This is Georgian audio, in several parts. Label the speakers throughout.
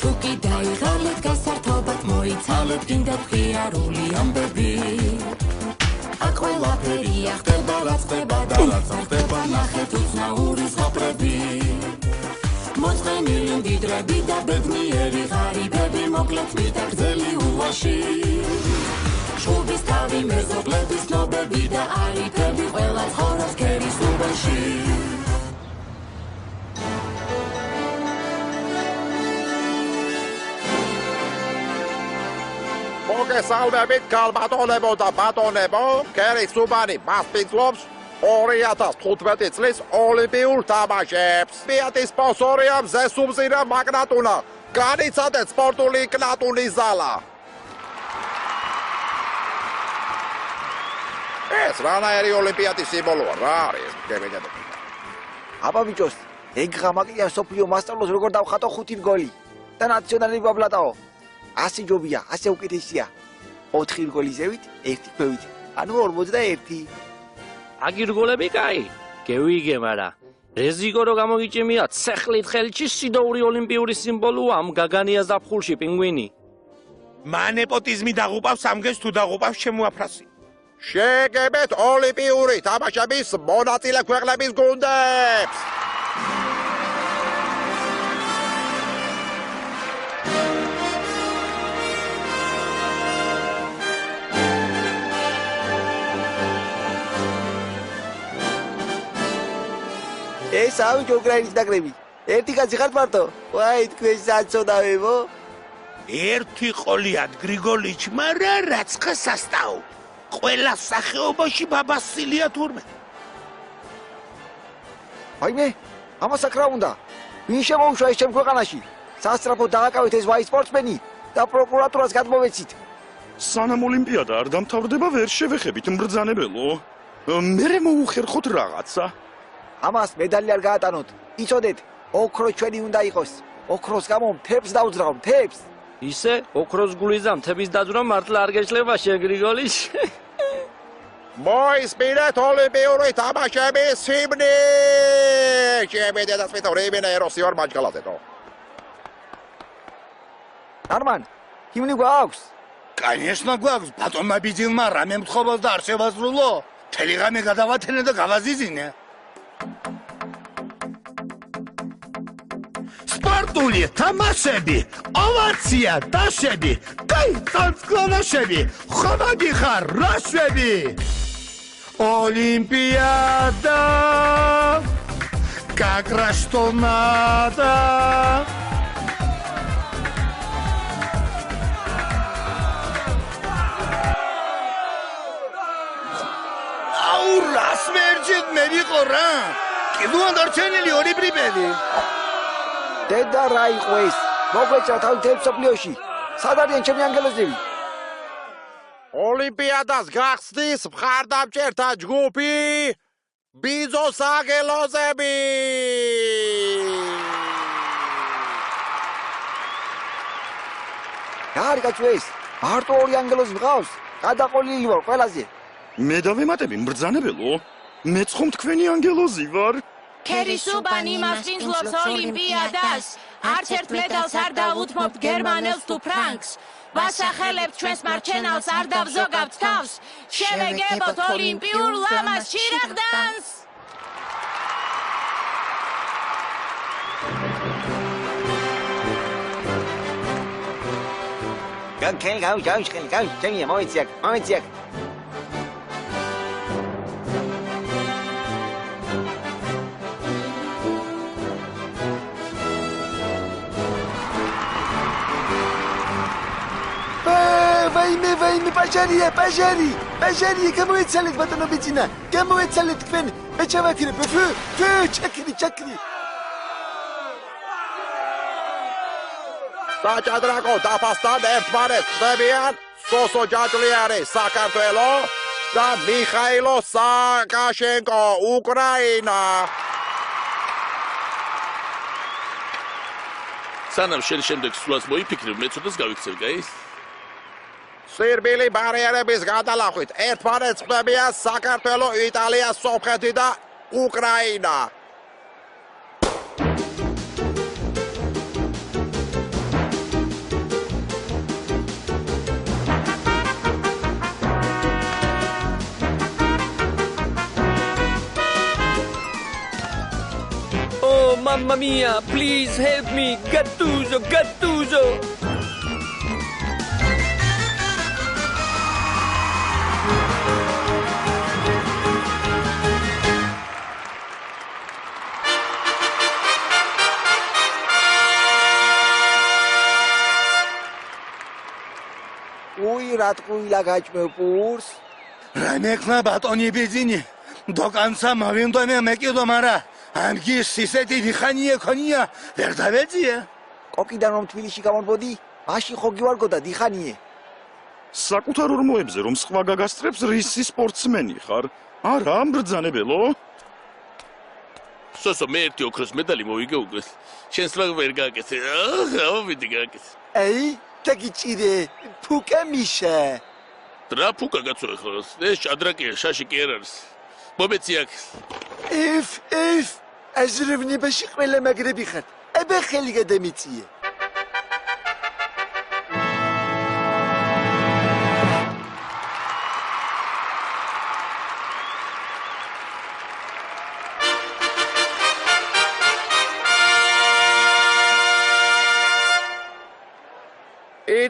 Speaker 1: თუ კი დაიღალეთ გასართობად მოიცალეთ გინდათ ღიარული ამბები აქ ყველაფერია ხდება რაც ხდება და რაც არ ხდება ნახეთ უცნაური ზღაპრები მოწყენილი მდიდრები და ბედნიერი ღარიბები მოკლეთ მიტაგრძელი ულაში შუბის თავი მეზობლების ცნობები და არიფები ყველა ცხოვრობს ქერის უბანში მოგესალმებით ქალბატონებო და ბატონებო ქერის უბანი მასპინძლობს 2015 წლის ოლიმპიურ თამაშებს. Fiat-ის სპონსორია მზესუმზირა მაგნატუნა. განიცადეთ სპორტული კნატუნის ზალა. ეს რანაირი ოლიმპიადის სიმბოლოა, რა არის? გებინებოდ.
Speaker 2: აბა ბიჭოს, ეგ ღამაკია სოფიო მასწავლოს როგორ დავხატო 5 გოლი. და ნაციონალური ბაბლატაო. 100 ჯობია, 100 უკეთესია. 4 გოლი ზევით, 1 ქვევით. ანუ 41.
Speaker 3: აგირგოლები კაი, გევიგე, მარა რეზიკო რო გამოგიჭიმია, ცეხლით ხელში სიდოური ოლიმპიური სიმბოლოა ამ გაგანია ზაფხულში პინგვინი.
Speaker 4: მან ნეპოტიზმი დაღუპავს ამგეს თუ დაღუპავს შემოაფრასი.
Speaker 5: შეგებეთ ოლიმპიური თამაშების მონაწილე ქვეყნების გუნდებს.
Speaker 2: ეს ავი უკრაინის ნაკრები. ერთი კაცი ხარ მარტო? ვაი, თქვენ საწოდავებო.
Speaker 4: ერთი ყოლიად გრიგოლიჩ, მარა რაცხა სასტაო. ყველა სახეობაში ბაბასილია თურმე.
Speaker 2: ვაიმე, ამასაც რა უნდა? ვინ შემოუშვა ეს ჩემ ქვეყანაში? სასწრაფოდ დააკავეთ ეს ვაი სპორტსმენი და პროკურატურას გადმოვეცით.
Speaker 6: სანამ ოლიმპიადა არ დამთავრდება, ვერ შევეხებით მბრძანებელო. მერე მოუხერხოთ რაღაცა.
Speaker 2: ამას მედალი არ გაატანოთ. იცოდეთ, ოქრო ჩვენი უნდა იყოს. ოქროს გამო მთებს დავძრავ, მთებს.
Speaker 3: ისე, ოქროს გულიზა მთების დაძვრა მართლა არ გეშლება შეგრიგოლიჩ.
Speaker 5: მოისმინეთ ოლიმპიური თამაშების ჰიმნი. შემედე და წვეთა რეიბენა ეროსი ვარ მაჯგალაზეთო.
Speaker 2: ნარმან, ჰიმნი გვაქვს?
Speaker 4: კაინესნა გვაქვს, ბატონმა ბიძილმა რამე მთხოვოს და არ შევაზრულო. მთელი ღამე გადავათენე და გავაზიზინე. სპორტული თამაშები, ოვაცია, დაშები, კაი წონსკლონაშები, ხომაგი ხარ, რაშები. ოლიმპიადა, კაკრაშტონადა. აუ, რას მერჯით მე ვიყო რა? კიდევ დარჩენილი ორი ბრიბები.
Speaker 2: დედა რა იყო ეს? მოგვეჭრა თავი თემსოფლიოში. სად არიან ჩემი ანგელოზები?
Speaker 5: ოლიმპიადას გახსნის მხარდამჭერთა ჯგუფი ბიძოს ანგელოზები.
Speaker 2: რა არის კაცო ეს? მარტო ორი ანგელოზი მყავს? გადაყოლილი ვარ ყველაზე.
Speaker 6: მე დავემატები მბრძანებელო. მეც ხომ თქვენი ანგელოზი ვარ.
Speaker 1: ქერის უბანი მასპინძლობს ოლიმპიადას არც ერთ მედალს არ დავუთმობთ გერმანელს თუ ფრანკს ვასახელებთ ჩვენს მარჩენალს არ დავზოგავთ თავს შევეგებოთ ოლიმპიურ ლამას ჩირაღდანს
Speaker 2: გამი, მომეციაკ. ვაიმე, პაჟარი, გამოეცალეთ ბატონო ბიძინა, გამოეცალეთ თქვენ, მე ჩავაქირებ, ჩაკრი.
Speaker 5: საჭადრაკო დაფასთან ერთმანეთს ხდებიან სოსო ჯაჭვლიარი საქართველო და მიხაილო სააკაშენკო უკრაინა.
Speaker 7: სანამ შენ შემდეგ სულაც მოიფიქრებ, მე ცოტას გავიქცევ, გაის?
Speaker 5: სირბილი ბარიერების გადალახვით ერთმანეთს ხდებიან საქართველო, იტალია, სომხეთი და უკრაინა.
Speaker 3: Oh, mamma mia, please help me. Gattuso, Gattuso.
Speaker 2: უი რა ტყუილა გაჭმეპურს
Speaker 4: რამექნა ბატონი ბიძინი დოკანსა მოვინდომე მეკიდო მარა ამგი სისეთი დიხანიე ქონია ვერ დავეძია
Speaker 2: კოკიდან რომ თბილისში გამონბოდი მაშინ ხო გივარგოდა დიხანიე
Speaker 6: საკუთარ ორმოებზე რომ სხვა გაგასწრებს რისი სპორტსმენი ხარ არა ამბრძანებელო
Speaker 7: სოსო მე ერთი ოქროს медали მოვიგე უკვე შენს რა ვერ გააკეთე აუ ვიდი გააკეთე
Speaker 2: ეი დაგიჭირე ფუკა მიშა
Speaker 7: რა ფუკა გაწვე ხოლოს ეს ჭადრაკია შაში კი არ არის მომეცი აქ
Speaker 2: if აზროვნებაში ყველა მაგრები ხარ აბა ხელი გადამიწიე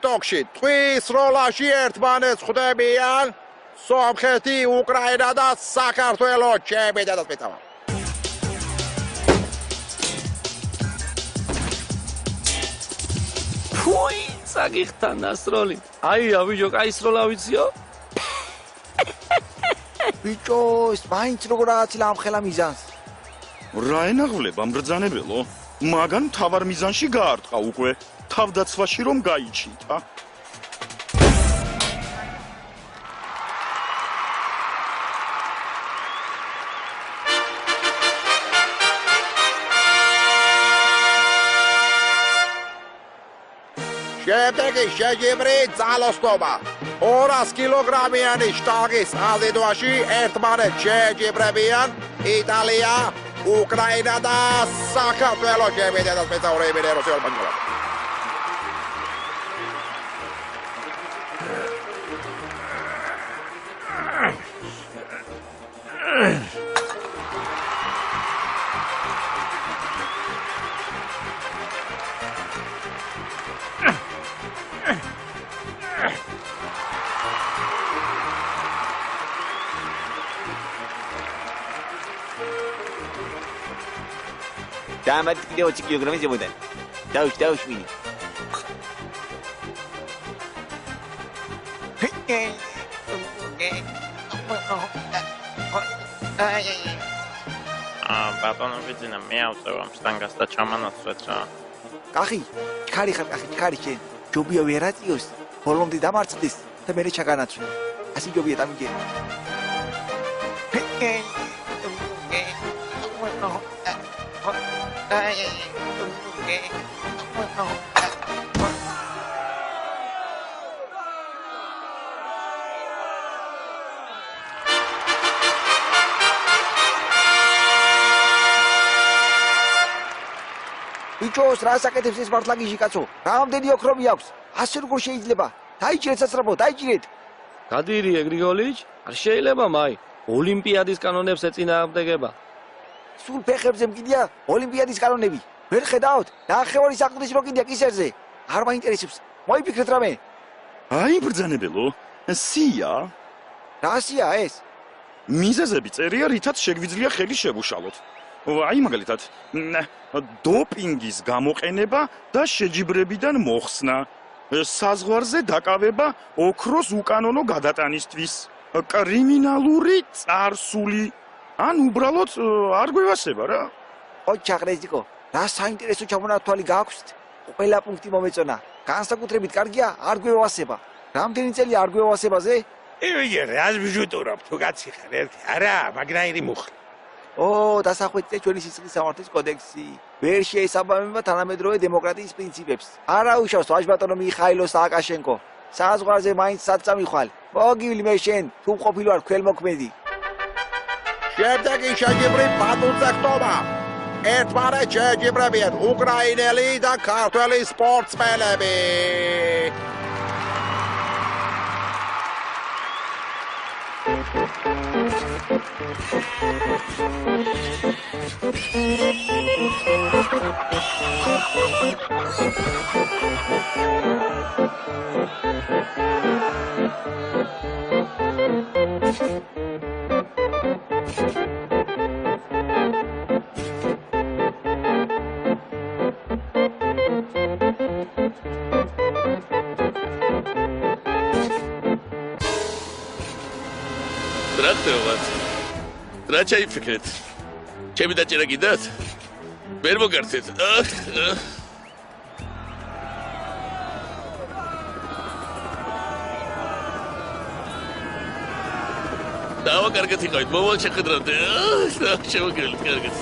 Speaker 5: იტოქში ტყვის როლაში ერთმანეთს ხვდებიან სომხეთი, უკრაინა და საქართველო ჩემი დედასპეცავა.
Speaker 3: ფუი, საგიხთან ასროლი. აია ბიჭო, კაი სროლა ვიციო?
Speaker 2: ბიჭო, ის მაინც როგორ რაღაცილა ამხელა მიზანს.
Speaker 6: რა ენაღვლება მბრძანებელო? მაგან თავარ მიზანში გაარტყა უკვე. თავდაცვაში რომ გაიჩიტა.
Speaker 5: შემდეგი შეჯიბრი ძალოსნობა 200 კილოგრამიანი შტანგის აზიდვაში ერთმანეთს შეჯიბრებიან იტალია, უკრაინა და საქართველო ჩემი დედასპეცაურები რუსულ ბანკში.
Speaker 2: Damat კიდე 20 კილოგრამი ზემოდან. დავშვინი.
Speaker 8: ბატონო ვიძინა მე ავწევ ამ შტანგას და ჩამანაცვლეთ რა.
Speaker 2: კახი, ჩქარი ხარ კახი, ჩქარი შენ. ჯობია ვერაწიოს, ბოლომდე დამარცხდეს და მე ჩაგანაცვლე. ასე ჯობია დამიგე. ბიჭოს რა საკეთებს ეს მართლაგიჟი კაცო? რამდენი ოქრომი აქვს? ასე როგორ შეიძლება? დაიჭირეთ საცრაფო, დაიჭირეთ.
Speaker 3: გადირიე გრიგოლიჩ, არ შეიძლება მაი. ოლიმპიადის კანონებს ეწინააღმდეგება.
Speaker 2: სულ ფეხებზე მკიდია ოლიმპიადის კანონები. ვერ ხედავთ? ნახევარი საყდრის რო კიდია კისერზე. არ მაინტერესებს. მოიფიქრეთ რამე.
Speaker 6: აი ბრძანებელო, სია?
Speaker 2: რა სია ეს?
Speaker 6: მიზეზები წერია, რითაც შეგვიძლია ხელი შევუშალოთ. აი მაგალითად, დოპინგის გამოყენება და შეჯიბრებიდან მოხსნა, საზღვარზე დაკავება ოქროს უკანონო გადატანისთვის, კრიმინალური წარსული, ან უბრალოდ არ გვევასება რა.
Speaker 2: ოჩაღრეზიკო, რა საინტერესო ჩამონათვალი გააქვთ? ყველა პუნქტი მომეწონა. განსაკუთრებით კარგია არ გვევასება. რამდენი წელი არ გვევასებაზე?
Speaker 9: რას ბიჟუტურობ თუ კაცი ხარ ერთი? არა, მაგრაირი მუხლი.
Speaker 2: დასახვეწია ჩვენი სისხლის სამართლის კოდექსი. ვერ შეესაბამება თანამედროვე დემოკრატიის პრინციპებს. არა უშავს ვაჟბატონო მიხაილო სააკაშენკო. საზღვარზე მაინც საწამიხვალ. მოგივლი მე შენ, თუ ყოფილი ვარ ქველმოქმედი.
Speaker 5: შემდეგი შეჯიბრი პატულზე ხტობა. ერთმანეთს შეჯიბრებიან უკრაინელი და ქართველი სპორტსმენები.
Speaker 7: რა ჩაიფიქრეთ? ჩემი დაჭერა გიდათ? ვერ მოგართეთ. დავა კარგად იყავით, მოვალ შეხედრამდე. შემოგელით კარგად.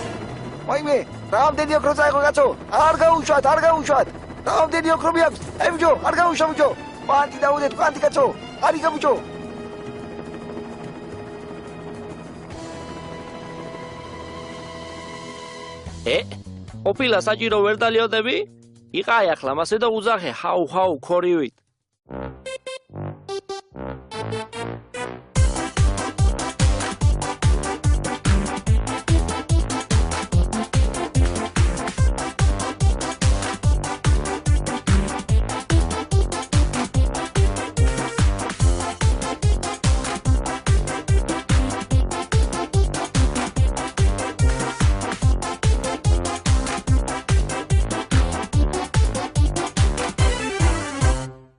Speaker 2: ვაიმე, რამდენი ოქრო წაიღო კაცო? არ გაუშვათ. რამდენი ოქრო მიაქვს? ბიჭო, არ გაუშვა ბიჭო. პანტი დაუდეთ, პანტი კაცო. არიგა ბიჭო.
Speaker 3: ყოფილა საჭირო ვერ დალიოდები? იყაი ახლა მასე და უძახე ჰაუ ქორივით.